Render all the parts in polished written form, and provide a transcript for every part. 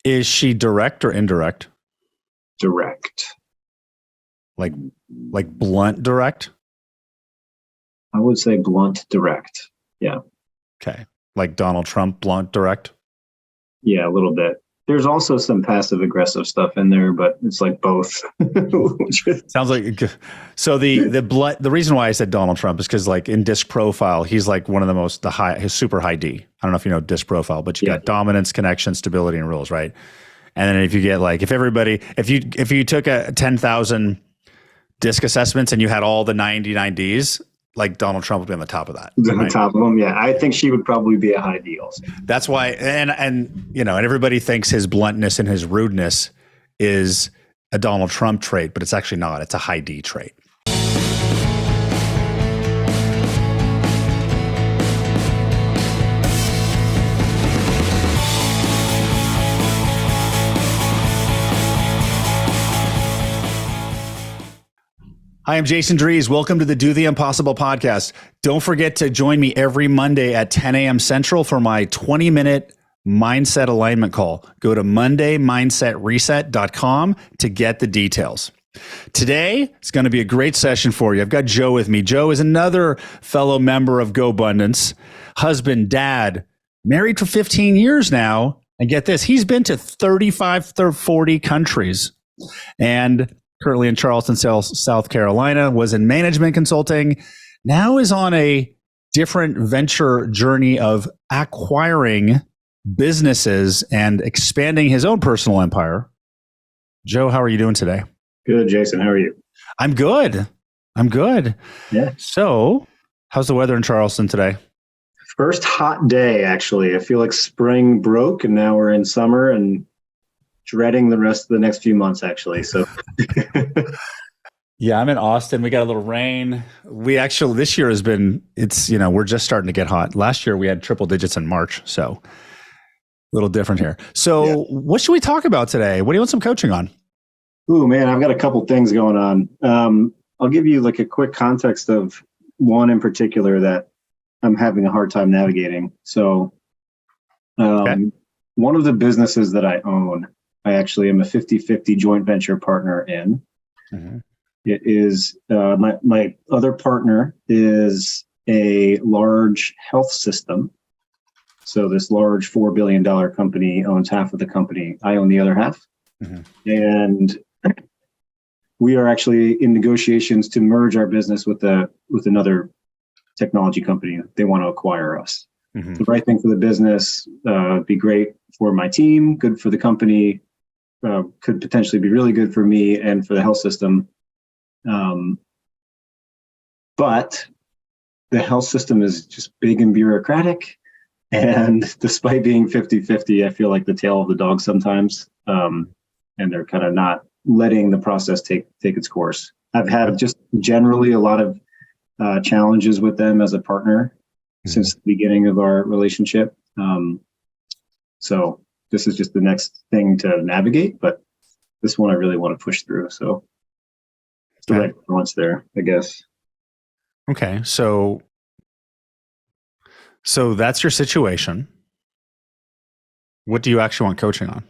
Is she direct or indirect? Direct. Like blunt direct? I would say blunt direct. Yeah. Okay. Like Donald Trump blunt direct? Yeah, a little bit. There's also some passive aggressive stuff in there, but it's like both. Sounds like so. The reason why I said Donald Trump is because like in disc profile, he's like one of his super high D. I don't know if you know disc profile, but you got dominance, connection, stability, and rules, right? And then if you get like if you took a 10,000 disc assessments and you had all the 99 Ds, like Donald Trump would be on the top of that. On the top of them, yeah. I think she would probably be a high D also. That's why, and everybody thinks his bluntness and his rudeness is a Donald Trump trait, but it's actually not. It's a high D trait. Hi, I'm Jason Drees. Welcome to the Do the Impossible podcast. Don't forget to join me every Monday at 10 a.m. Central for my 20-minute mindset alignment call. Go to mondaymindsetreset.com to get the details. Today, it's going to be a great session for you. I've got Joe with me. Joe is another fellow member of GoBundance, husband, dad, married for 15 years now. And get this, he's been to 40 countries. And currently in Charleston, South Carolina, was in management consulting, now is on a different venture journey of acquiring businesses and expanding his own personal empire. Joe, how are you doing today? Good, Jason. How are you? I'm good. Yeah. So, how's the weather in Charleston today? First hot day, actually. I feel like spring broke and now we're in summer and dreading the rest of the next few months, actually. So, yeah, I'm in Austin. We got a little rain. This year has been, we're just starting to get hot. Last year we had triple digits in March. So, a little different here. So, What should we talk about today? What do you want some coaching on? Ooh, man, I've got a couple things going on. I'll give you like a quick context of one in particular that I'm having a hard time navigating. So, one of the businesses that I own, I actually am a 50-50 joint venture partner in. Mm-hmm. It is my other partner is a large health system. So this large $4 billion company owns half of the company. I own the other half. Mm-hmm. And we are actually in negotiations to merge our business with another technology company. They want to acquire us. Mm-hmm. The right thing for the business, be great for my team, good for the company. Could potentially be really good for me and for the health system. But the health system is just big and bureaucratic. And despite being 50-50, I feel like the tail of the dog sometimes. And they're kind of not letting the process take its course. I've had just generally a lot of challenges with them as a partner since the beginning of our relationship. So this is just the next thing to navigate, but this one I really want to push through. So it's the right balance there, I guess. Okay. So that's your situation. What do you actually want coaching on?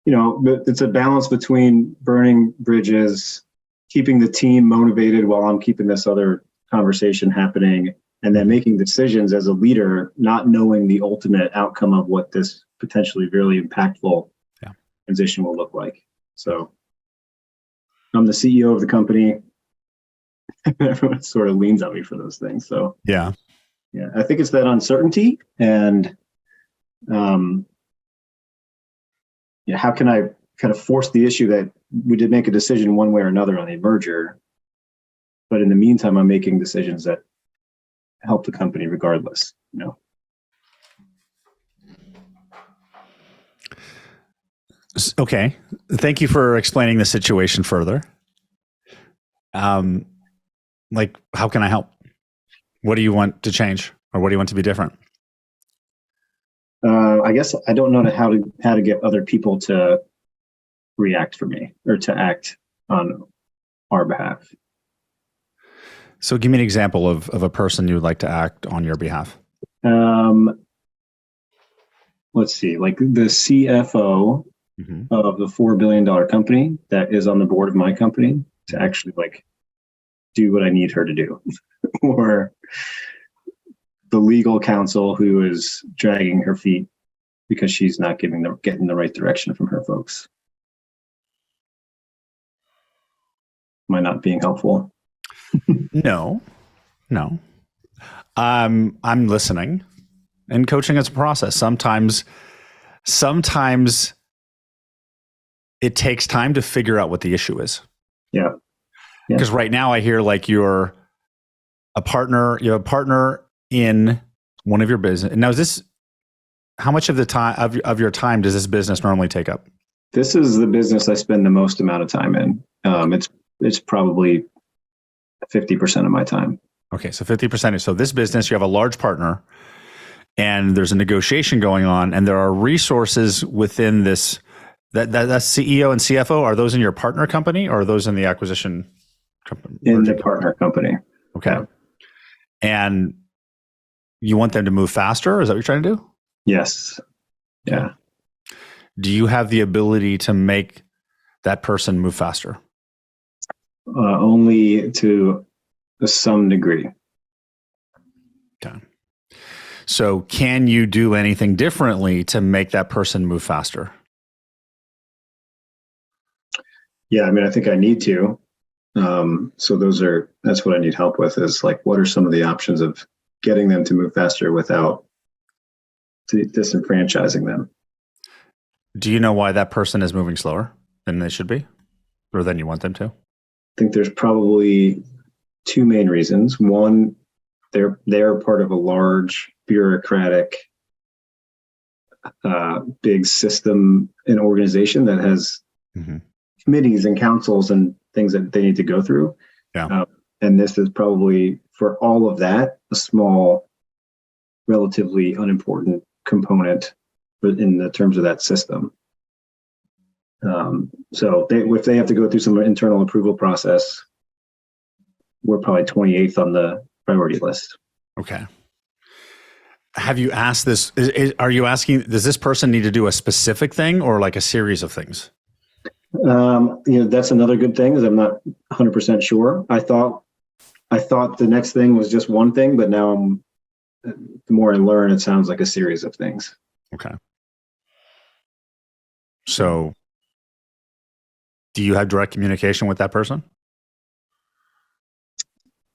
It's a balance between burning bridges, keeping the team motivated while I'm keeping this other conversation happening, and then making decisions as a leader, not knowing the ultimate outcome of what this potentially really impactful transition will look like. So I'm the CEO of the company. Everyone sort of leans on me for those things. So yeah, I think it's that uncertainty and how can I kind of force the issue that we did make a decision one way or another on the merger, but in the meantime, I'm making decisions that help the company regardless, Okay. Thank you for explaining the situation further. How can I help? What do you want to change or what do you want to be different? I guess I don't know how to get other people to react for me or to act on our behalf. So give me an example of a person you would like to act on your behalf. Let's see, like the CFO of the $4 billion company that is on the board of my company to actually like do what I need her to do, or the legal counsel who is dragging her feet because she's not getting the right direction from her folks. Am I not being helpful? No. I'm listening, and coaching is a process. Sometimes it takes time to figure out what the issue is. Yeah. Because right now I hear like you're a partner in one of your business. Now, is this, how much of the time of your time does this business normally take up? This is the business I spend the most amount of time in. It's probably 50% of my time. Okay, so 50%. So this business, you have a large partner, and there's a negotiation going on, and there are resources within this. That's CEO and CFO. Are those in your partner company, or are those in the acquisition company? In the partner company. Okay. Yeah. And you want them to move faster? Is that what you're trying to do? Yes. Yeah. Do you have the ability to make that person move faster? Only to some degree. Okay. So can you do anything differently to make that person move faster? Yeah, I mean, I think I need to. So that's what I need help with, is like, what are some of the options of getting them to move faster without disenfranchising them? Do you know why that person is moving slower than they should be, or than you want them to? I think there's probably two main reasons. One, they're part of a large bureaucratic, big system and organization that has committees and councils and things that they need to go through. Yeah. And this is probably, for all of that, a small, relatively unimportant component in the terms of that system. So if they have to go through some internal approval process, we're probably 28th on the priority list. Okay. Have you asked this? Are you asking, does this person need to do a specific thing or like a series of things? That's another good thing, is I'm not 100% sure. I thought the next thing was just one thing, but now the more I learn, it sounds like a series of things. Okay. So do you have direct communication with that person?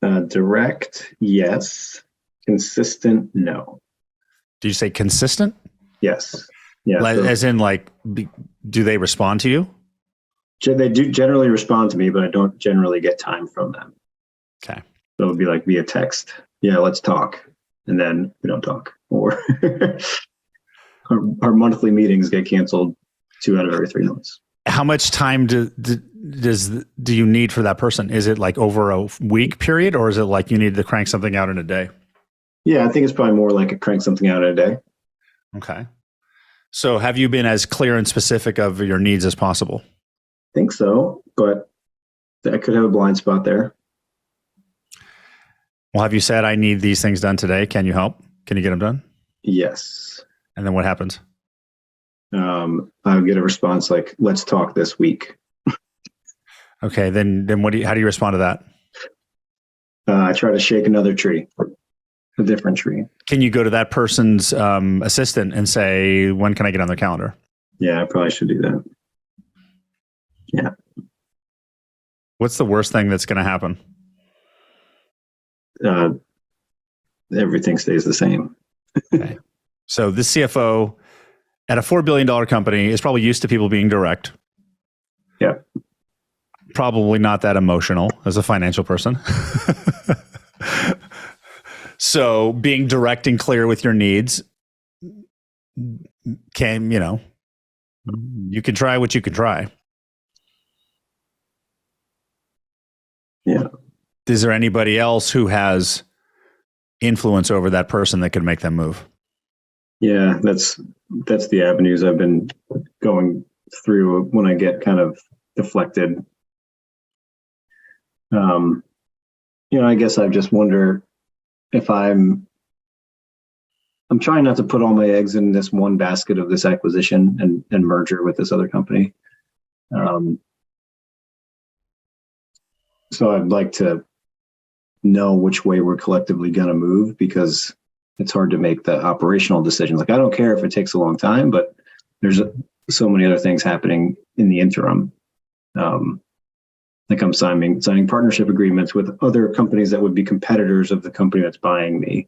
Direct, yes. Consistent, no. Do you say consistent? Yes. Yeah. As in, like, do they respond to you? They do generally respond to me, but I don't generally get time from them. Okay. So it would be like via text. Yeah, let's talk. And then we don't talk. Or our monthly meetings get canceled 2 out of every 3 months. How much time do you need for that person? Is it like over a week period, or is it like you need to crank something out in a day? Yeah, I think it's probably more like a crank something out in a day. Okay. So have you been as clear and specific of your needs as possible? I think so, but I could have a blind spot there. Well, have you said, I need these things done today? Can you help? Can you get them done? Yes. And then what happens? I would get a response like, let's talk this week. Okay. Then how do you respond to that? I try to shake another tree, a different tree. Can you go to that person's assistant and say, when can I get on their calendar? Yeah, I probably should do that. Yeah. What's the worst thing that's going to happen? Everything stays the same. Okay. So this CFO at a $4 billion company is probably used to people being direct. Yeah. Probably not that emotional as a financial person. So being direct and clear with your needs you can try what you can try. Yeah. Is there anybody else who has influence over that person that could make them move? Yeah, that's the avenues I've been going through when I get kind of deflected. I guess I just wonder if I'm trying not to put all my eggs in this one basket of this acquisition and merger with this other company. So I'd like to know which way we're collectively going to move, because it's hard to make the operational decisions. Like, I don't care if it takes a long time, but there's so many other things happening in the interim. Like I'm signing partnership agreements with other companies that would be competitors of the company that's buying me.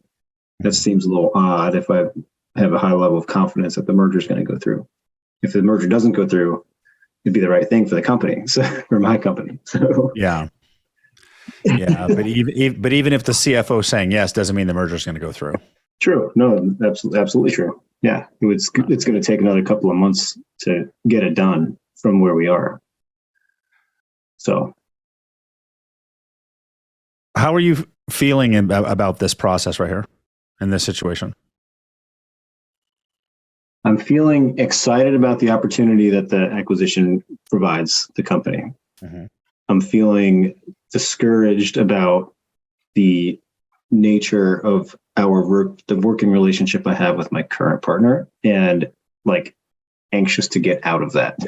That seems a little odd if I have a high level of confidence that the merger is going to go through. If the merger doesn't go through, it'd be the right thing for the company, so for my company. So Yeah. Yeah. But even if the CFO is saying yes, doesn't mean the merger is going to go through. True. No, absolutely true. Yeah. It's going to take another couple of months to get it done from where we are. So how are you feeling about this process right here in this situation? I'm feeling excited about the opportunity that the acquisition provides the company. Mm-hmm. I'm feeling discouraged about the nature of the working relationship I have with my current partner, and like anxious to get out of that.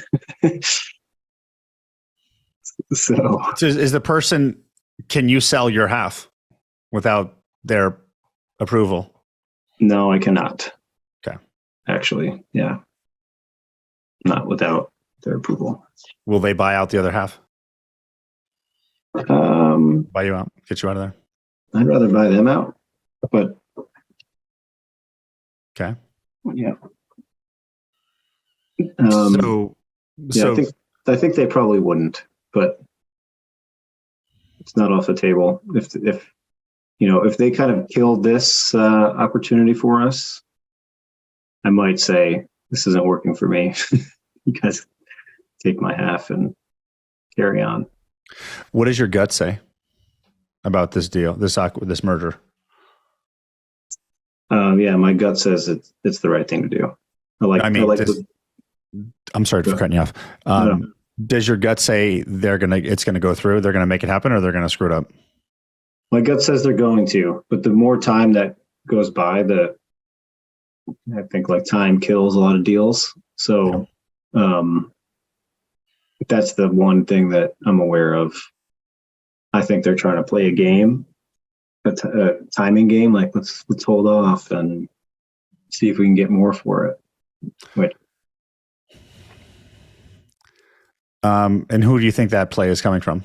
So is the person, can you sell your half without their approval? No, I cannot. Okay. Actually, yeah. Not without their approval. Will they buy out the other half? Buy you out, get you out of there? I'd rather buy them out, but okay. Yeah. So I think they probably wouldn't, but it's not off the table. If they kind of killed this opportunity for us, I might say, this isn't working for me. You guys take my half and carry on. What does your gut say about this deal, this merger? Yeah, my gut says it's the right thing to do. I'm sorry for cutting you off. No. Does your gut say it's gonna go through? They're gonna make it happen, or they're gonna screw it up? My gut says they're going to, but the more time that goes by, I think like time kills a lot of deals. So, that's the one thing that I'm aware of. I think they're trying to play a game, a timing game. Like let's hold off and see if we can get more for it. Wait. And who do you think that play is coming from?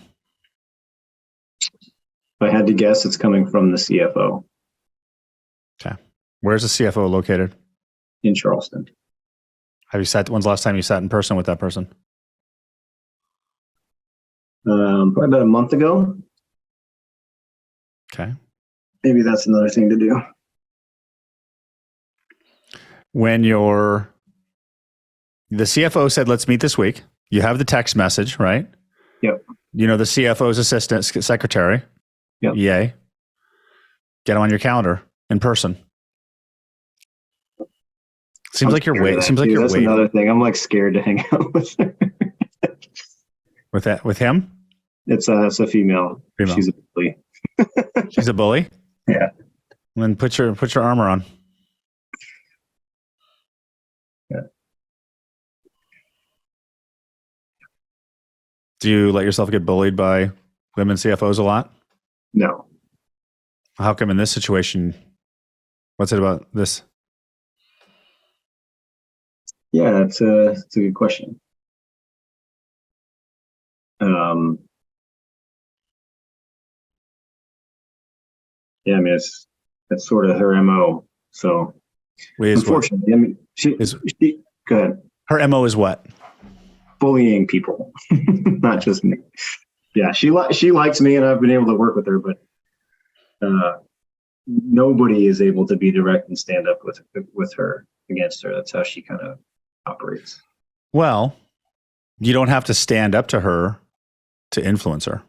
If I had to guess, it's coming from the CFO. Okay. Where's the CFO located? In Charleston. When's the last time you sat in person with that person? Probably about a month ago. Okay. Maybe that's another thing to do. When the CFO said, let's meet this week, you have the text message, right? Yep. The CFO's assistant, secretary. Yep. Yay. Get them on your calendar in person. Seems like you're waiting. That's another thing. I'm like scared to hang out with her. With him? It's a female. She's a bully. She's a bully? Yeah. Then put your armor on. Yeah. Do you let yourself get bullied by women CFOs a lot? No. How come in this situation? What's it about this? Yeah, it's a good question. Yeah, I mean, it's sort of her MO. So, unfortunately, I mean, she go ahead. Her MO is what? Bullying people, not just me. Yeah, she likes me, and I've been able to work with her, but nobody is able to be direct and stand up with her against her. That's how she kind of operates. Well, you don't have to stand up to her to influence her.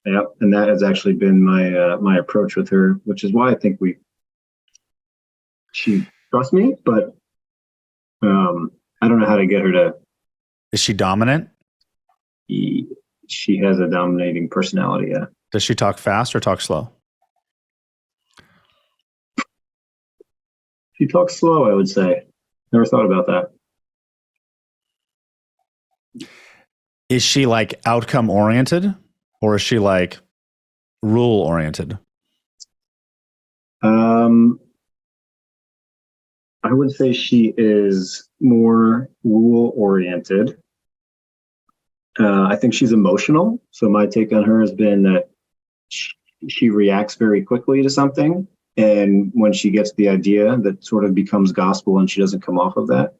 Yeah, and that has actually been my approach with her, which is why I think she trusts me, but I don't know how to get her to. Is she dominant? She has a dominating personality. Yeah. Does she talk fast or talk slow? She talks slow, I would say. Never thought about that. Is she like outcome oriented or is she like rule oriented? I would say she is more rule oriented. I think she's emotional. So my take on her has been that she reacts very quickly to something. And when she gets the idea, that sort of becomes gospel and she doesn't come off of that.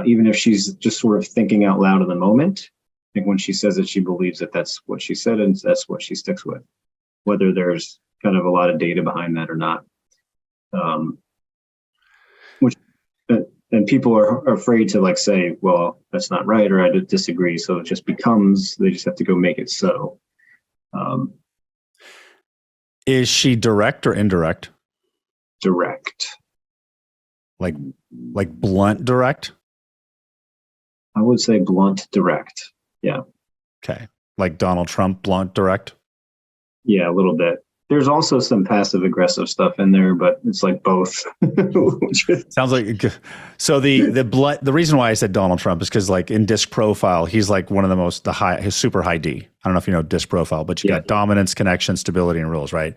Even if she's just sort of thinking out loud in the moment, I think when she says it, she believes that that's what she said and that's what she sticks with, whether there's kind of a lot of data behind that or not. And people are afraid to like say, well, that's not right, or I disagree. So it just becomes, they just have to go make it so. Is she direct or indirect? Direct. Like blunt direct? I would say blunt direct. Yeah. Okay. Like Donald Trump blunt direct? Yeah, a little bit. There's also some passive aggressive stuff in there, but it's like both. Sounds like so the reason why I said Donald Trump is because like in disc profile, he's like one of the most his super high D. I don't know if you know disc profile, but you got dominance, connection, stability, and rules, right?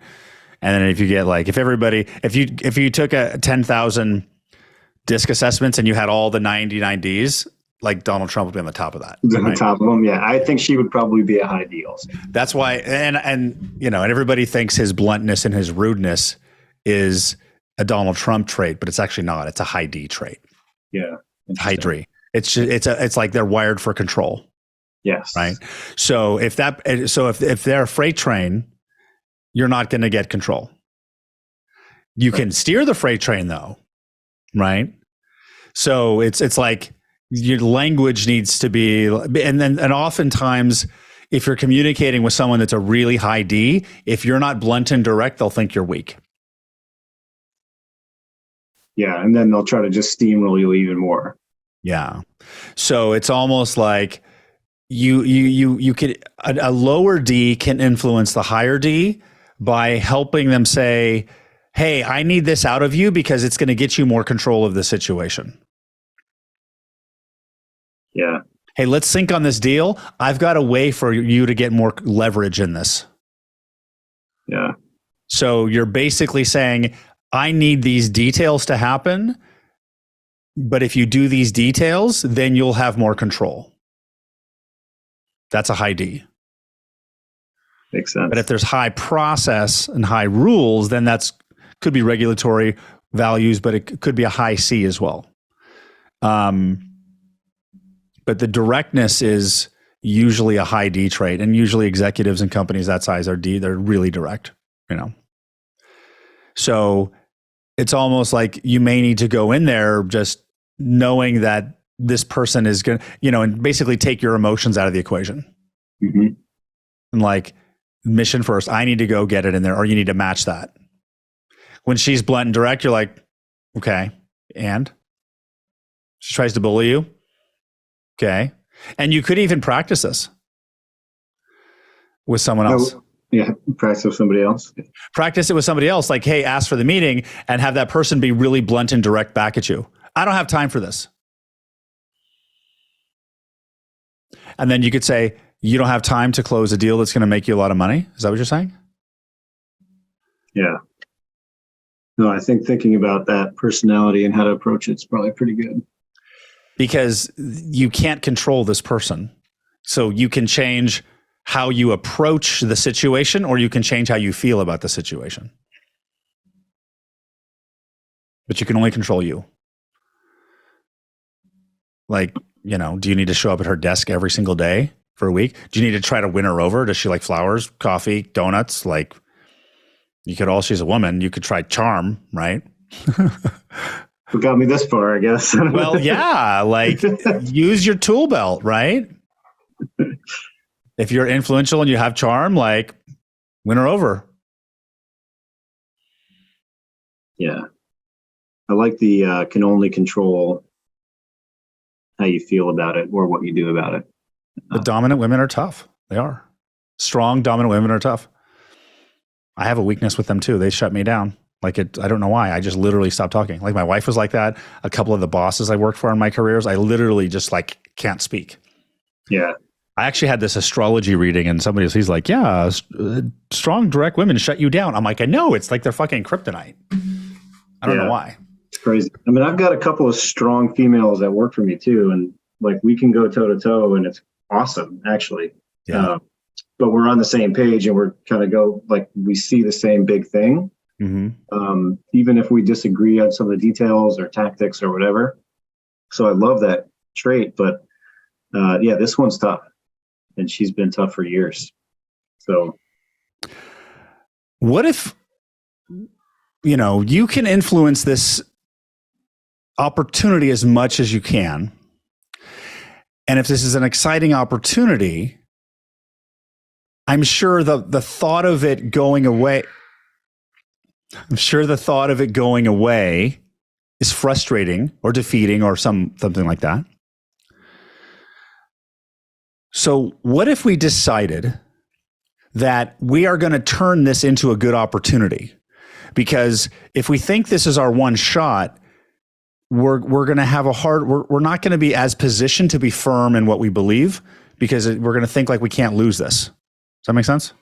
And then if you get like if you took a 10,000 disc assessments and you had all the 99 Ds, like Donald Trump would be on the top of that. On the top of them, yeah. I think she would probably be a high D also. That's why, and you know, and everybody thinks his bluntness and his rudeness is a Donald Trump trait, but it's actually not. It's a high D trait. Yeah, high D. It's like they're wired for control. Yes. Right. So if they're a freight train, you're not going to get control. You can steer the freight train though, right? So it's like your language needs to be, and oftentimes if you're communicating with someone that's a really high D, if you're not blunt and direct, they'll think you're weak. Yeah, and then they'll try to just steamroll you even more. Yeah. So it's almost like you could a lower D can influence the higher D by helping them say, hey, I need this out of you because it's going to get you more control of the situation. Yeah. Hey, let's sync on this deal. I've got a way for you to get more leverage in this. Yeah. So you're basically saying, I need these details to happen, but if you do these details, then you'll have more control. That's a high D. Makes sense. But if there's high process and high rules, then could be regulatory values, but it could be a high C as well. But the directness is usually a high D trait, and usually executives and companies that size are D. They're really direct, you know. So it's almost like you may need to go in there just knowing that this person is going to, you know, and basically take your emotions out of the equation. Mm-hmm. And like, mission first, I need to go get it in there, or you need to match that. When she's blunt and direct, you're like, okay, and she tries to bully you. Okay. And you could even practice this with someone else. Yeah, practice with somebody else. Practice it with somebody else. Like, hey, ask for the meeting and have that person be really blunt and direct back at you. I don't have time for this. And then you could say, you don't have time to close a deal that's going to make you a lot of money. Is that what you're saying? Yeah. No, I think thinking about that personality and how to approach it's probably pretty good. Because you can't control this person. So you can change how you approach the situation, or you can change how you feel about the situation. But you can only control you. Like, you know, do you need to show up at her desk every single day for a week? Do you need to try to win her over? Does she like flowers, coffee, donuts? Like, she's a woman, you could try charm, right? What got me this far, I guess. Well, yeah, like use your tool belt, right? If you're influential and you have charm, like win her over. Yeah. I like the can only control how you feel about it or what you do about it. The dominant women are tough. They are. Strong, dominant women are tough. I have a weakness with them too. They shut me down. I don't know why. I just literally stopped talking. Like my wife was like that. A couple of the bosses I worked for in my careers, I literally just can't speak. Yeah. I actually had this astrology reading and he's like, yeah, strong, direct women shut you down. I'm like, I know. It's like they're fucking kryptonite. I don't know why. It's crazy. I mean, I've got a couple of strong females that work for me too. And we can go toe to toe and it's awesome, actually. Yeah. But we're on the same page and we're kind of we see the same big thing. Mm-hmm. Even if we disagree on some of the details or tactics or whatever. So I love that trait, but this one's tough and she's been tough for years. So what if, you can influence this opportunity as much as you can. And if this is an exciting opportunity, I'm sure the thought of it going away is frustrating or defeating or something like that. So what if we decided that we are going to turn this into a good opportunity? Because if we think this is our one shot, we're going to have we're not going to be as positioned to be firm in what we believe because we're going to think like we can't lose this. Does that make sense?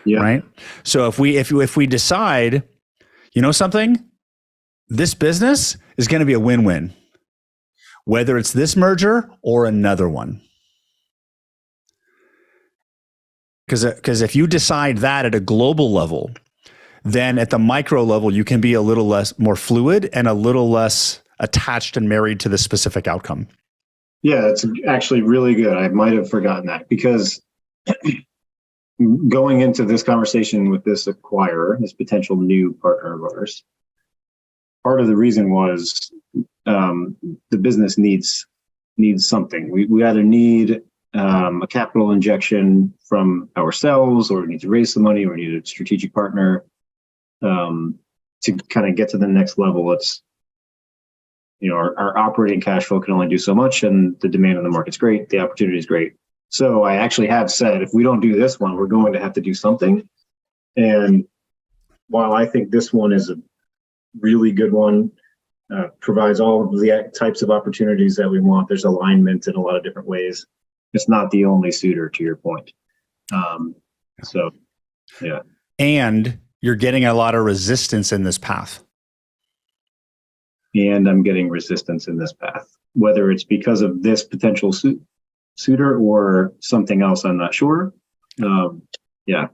Yeah. Right. So if we decide, something, this business is going to be a win-win, whether it's this merger or another one. Because if you decide that at a global level, then at the micro level, you can be a little more fluid and a little less attached and married to the specific outcome. Yeah, that's actually really good. I might have forgotten that because going into this conversation with this acquirer, this potential new partner of ours, part of the reason was the business needs something. We either need a capital injection from ourselves, or we need to raise some money, or we need a strategic partner to kind of get to the next level. It's our operating cash flow can only do so much, and the demand in the market's great, the opportunity is great. So I actually have said, if we don't do this one, we're going to have to do something. And while I think this one is a really good one, provides all of the types of opportunities that we want, there's alignment in a lot of different ways. It's not the only suitor, to your point. So, yeah. And you're getting a lot of resistance in this path. And I'm getting resistance in this path, whether it's because of this potential suitor or something else, I'm not sure. Yeah.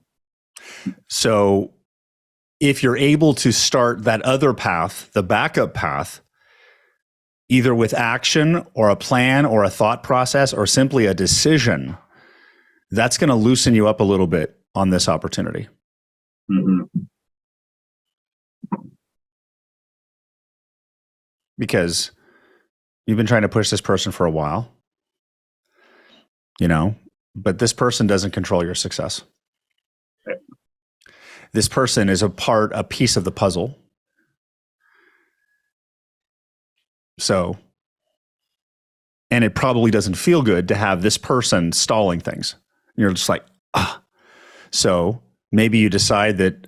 So if you're able to start that other path, the backup path, either with action or a plan or a thought process or simply a decision, that's going to loosen you up a little bit on this opportunity. Mm-hmm. Because you've been trying to push this person for a while, but this person doesn't control your success. Right. This person is a piece of the puzzle. So, and it probably doesn't feel good to have this person stalling things. You're just like, ah. So maybe you decide that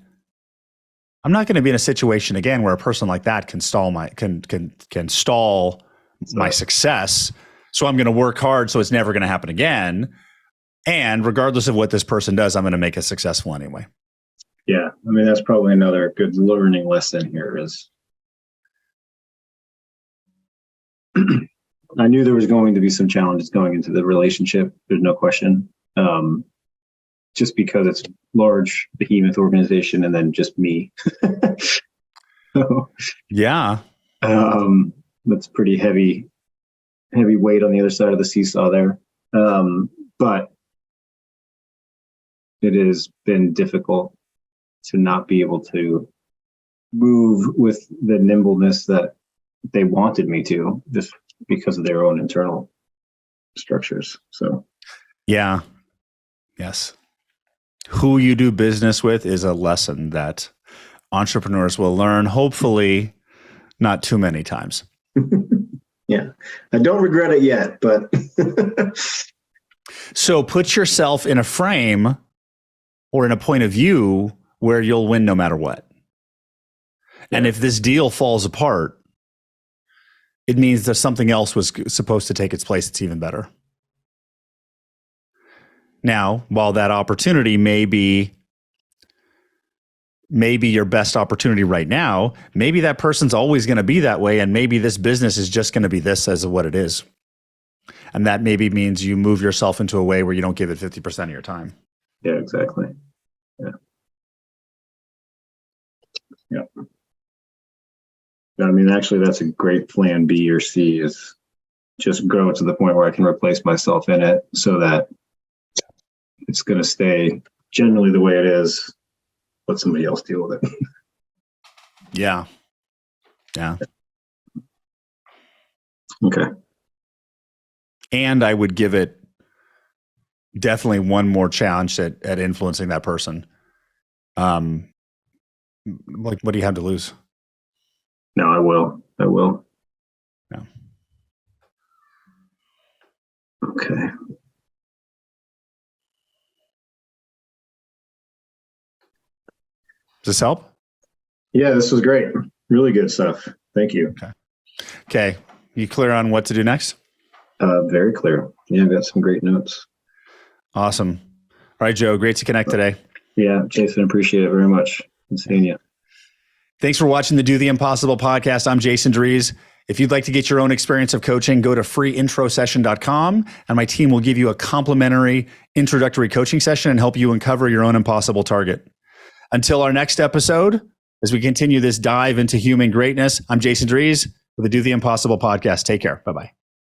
I'm not going to be in a situation again where a person like that can stall my success. So I'm going to work hard so it's never going to happen again. And regardless of what this person does, I'm going to make it successful anyway. Yeah. I mean, that's probably another good learning lesson here is I knew there was going to be some challenges going into the relationship. There's no question. Just because it's large behemoth organization and then just me. So, yeah. That's pretty heavy weight on the other side of the seesaw there. But it has been difficult to not be able to move with the nimbleness that they wanted me to, just because of their own internal structures. So, yeah. Yes. Who you do business with is a lesson that entrepreneurs will learn, hopefully not too many times. Yeah. I don't regret it yet, but So put yourself in a frame or in a point of view where you'll win no matter what. Yeah. And if this deal falls apart, it means that something else was supposed to take its place. It's even better. Now, while that opportunity may be your best opportunity right now, maybe that person's always going to be that way. And maybe this business is just going to be this as what it is. And that maybe means you move yourself into a way where you don't give it 50% of your time. Yeah, exactly. Yeah. Yeah. I mean, actually, that's a great plan B or C, is just grow to the point where I can replace myself in it so that it's going to stay generally the way it is. Let somebody else deal with it. Yeah. Yeah. Okay. And I would give it definitely one more challenge at influencing that person. Like, what do you have to lose? No, I will. Yeah. Okay. Does this help? Yeah, this was great. Really good stuff. Thank you. Okay. You clear on what to do next? Very clear. Yeah, I've got some great notes. Awesome. All right, Joe, great to connect today. Yeah, Jason, appreciate it very much. Good seeing you. Thanks for watching the Do the Impossible podcast. I'm Jason Dries. If you'd like to get your own experience of coaching, go to freeintrosession.com and my team will give you a complimentary introductory coaching session and help you uncover your own impossible target. Until our next episode, as we continue this dive into human greatness, I'm Jason Dries with the Do the Impossible podcast. Take care. Bye-bye.